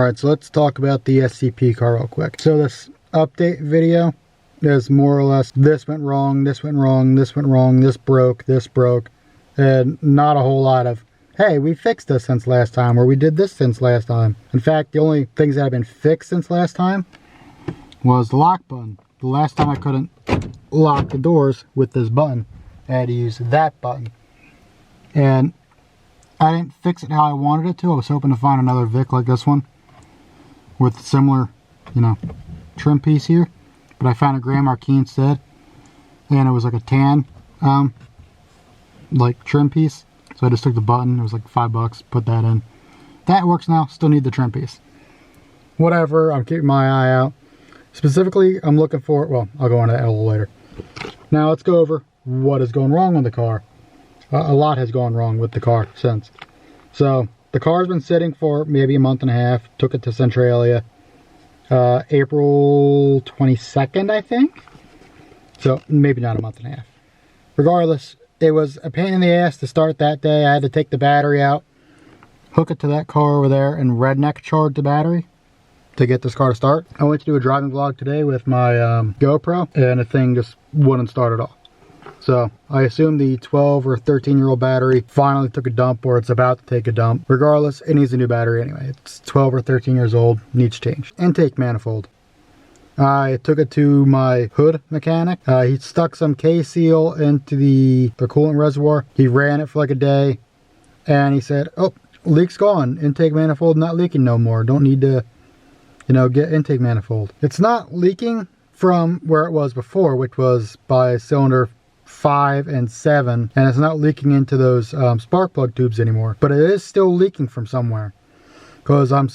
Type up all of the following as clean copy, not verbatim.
Alright, so let's talk about the SCP car real quick. So this update video is more or less, this went wrong, this went wrong, this went wrong, this broke, and not a whole lot of, hey, we fixed this since last time, or we did this since last time. In fact, the only things that have been fixed since last time was the lock button. The last time I couldn't lock the doors with this button. I had to use that button. And I didn't fix it how I wanted it to. I was hoping to find another Vic like this one with similar, trim piece here. But I found a Grand Marquis instead. And it was like a tan, like trim piece. So I just took the button. It was like $5. Put that in. That works now. Still need the trim piece. Whatever. I'm keeping my eye out. Specifically, I'm looking for, well, I'll go into that a little later. Now let's go over what is going wrong with the car. A lot has gone wrong with the car since. So the car's been sitting for maybe a month and a half. Took it to Centralia April 22nd, I think. So maybe not a month and a half. Regardless, it was a pain in the ass to start that day. I had to take the battery out, hook it to that car over there, and redneck charge the battery to get this car to start. I went to do a driving vlog today with my GoPro, and the thing just wouldn't start at all. So I assume the 12 or 13-year-old battery finally took a dump, or it's about to take a dump. Regardless, it needs a new battery anyway. It's 12 or 13 years old, needs change. Intake manifold. I took it to my hood mechanic. He stuck some K-seal into the coolant reservoir. He ran it for like a day, and he said, oh, leak's gone. Intake manifold not leaking no more. Don't need to, get intake manifold. It's not leaking from where it was before, which was by cylinder 5 and 7, and it's not leaking into those spark plug tubes anymore, but it is still leaking from somewhere, because I'm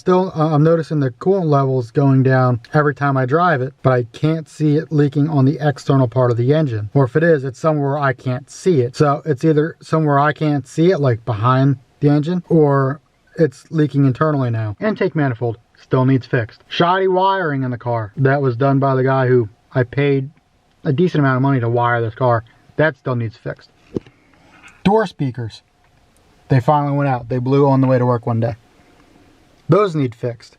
noticing the coolant levels going down every time I drive it, but I can't see it leaking on the external part of the engine. Or if it is, it's somewhere I can't see it. So it's either somewhere I can't see it, like behind the engine, or it's leaking internally now. Intake manifold still needs fixed. Shoddy wiring in the car. That was done by the guy who I paid a decent amount of money to wire this car. That still needs fixed. Door speakers. They finally went out. They blew on the way to work one day. Those need fixed.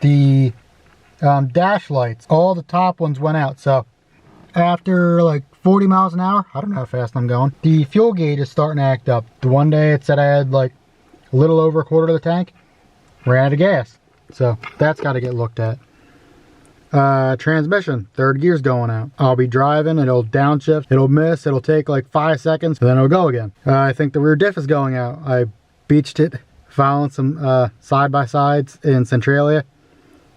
The dash lights, all the top ones went out. So after like 40 miles an hour, I don't know how fast I'm going, the fuel gauge is starting to act up. The one day it said I had like a little over a quarter of the tank. Ran out of gas. So that's got to get looked at. Transmission, third gear's going out. I'll be driving, it'll downshift, it'll miss, it'll take like 5 seconds, and then it'll go again. I think the rear diff is going out. I beached it, found some side-by-sides in Centralia,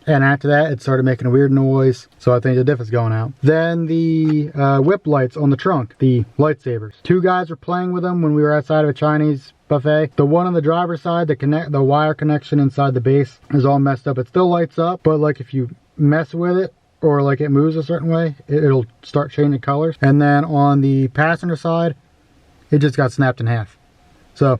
and after that it started making a weird noise, so I think the diff is going out. Then the whip lights on the trunk, the lightsabers. 2 guys were playing with them when we were outside of a Chinese buffet. The one on the driver's side, the wire connection inside the base is all messed up. It still lights up, but like if you mess with it, or like it moves a certain way, it'll start changing colors. And then on the passenger side, it just got snapped in half. So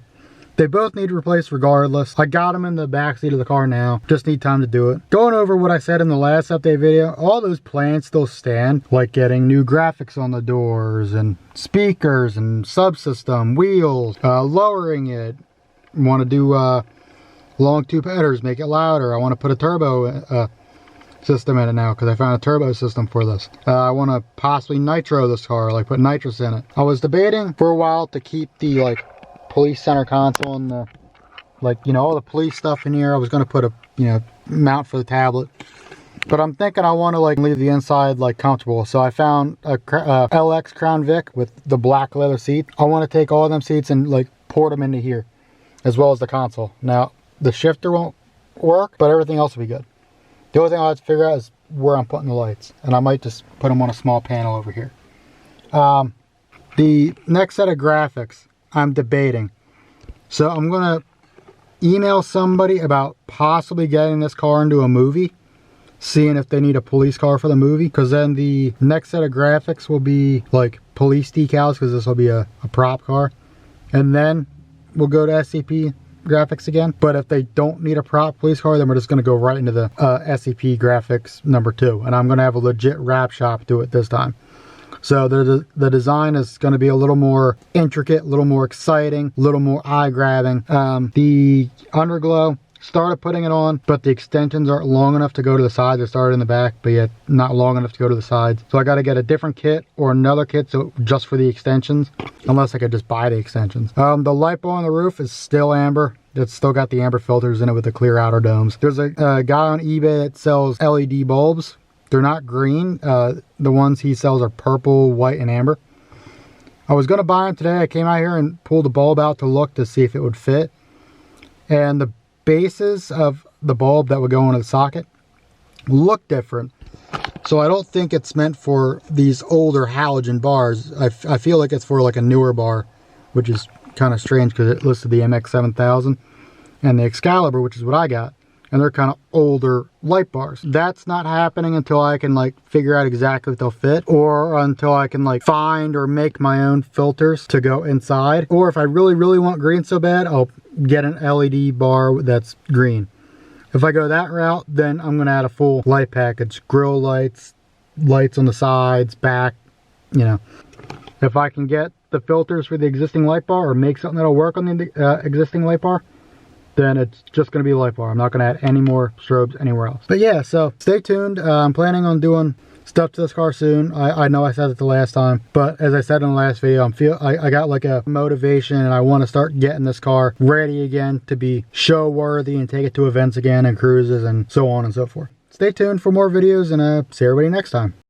they both need replaced regardless. I got them in the back seat of the car now. Just need time to do it. Going over what I said in the last update video, all those plans still stand, like getting new graphics on the doors and speakers and subsystem, wheels, lowering it. Want to do long tube headers, make it louder. I want to put a turbo system in it now, because I found a turbo system for this. I want to possibly nitro this car, like put nitrous in it. I was debating for a while to keep the like police center console and the all the police stuff in here. I was going to put a mount for the tablet, but I'm thinking I want to like leave the inside like comfortable. So I found a LX Crown Vic with the black leather seat. I want to take all of them seats and like port them into here, as well as the console. Now the shifter won't work, but everything else will be good. The only thing I'll have to figure out is where I'm putting the lights. And I might just put them on a small panel over here. The next set of graphics, I'm debating. So I'm going to email somebody about possibly getting this car into a movie. Seeing if they need a police car for the movie. Because then the next set of graphics will be like police decals, because this will be a prop car. And then we'll go to SCP graphics again. But if they don't need a prop police car, then we're just going to go right into the SCP graphics number 2, and I'm going to have a legit wrap shop do it this time. So the design is going to be a little more intricate, a little more exciting, a little more eye-grabbing. The underglow, Started putting it on, but the extensions aren't long enough to go to the sides. They started in the back, but yet not long enough to go to the sides. So I got to get a different kit or another kit just for the extensions, unless I could just buy the extensions. The light bulb on the roof is still amber. It's still got the amber filters in it with the clear outer domes. There's a guy on eBay that sells LED bulbs. They're not green. The ones he sells are purple, white, and amber. I was going to buy them today. I came out here and pulled the bulb out to look to see if it would fit. And the bases of the bulb that would go into the socket look different. So I don't think it's meant for these older halogen bars. I feel like it's for like a newer bar, which is kind of strange because it listed the MX7000 and the Excalibur, which is what I got. And they're kind of older light bars. That's not happening until I can like figure out exactly what they'll fit, or until I can like find or make my own filters to go inside. Or if I really want green so bad, I'll get an LED bar that's green. If I go that route, then I'm gonna add a full light package. Grill lights, lights on the sides, back, you know. If I can get the filters for the existing light bar or make something that'll work on the existing light bar, then it's just going to be a light bar. I'm not going to add any more strobes anywhere else. But yeah, so stay tuned. I'm planning on doing stuff to this car soon. I know I said it the last time, but as I said in the last video, I got like a motivation, and I want to start getting this car ready again to be show worthy and take it to events again and cruises and so on and so forth. Stay tuned for more videos, and see everybody next time.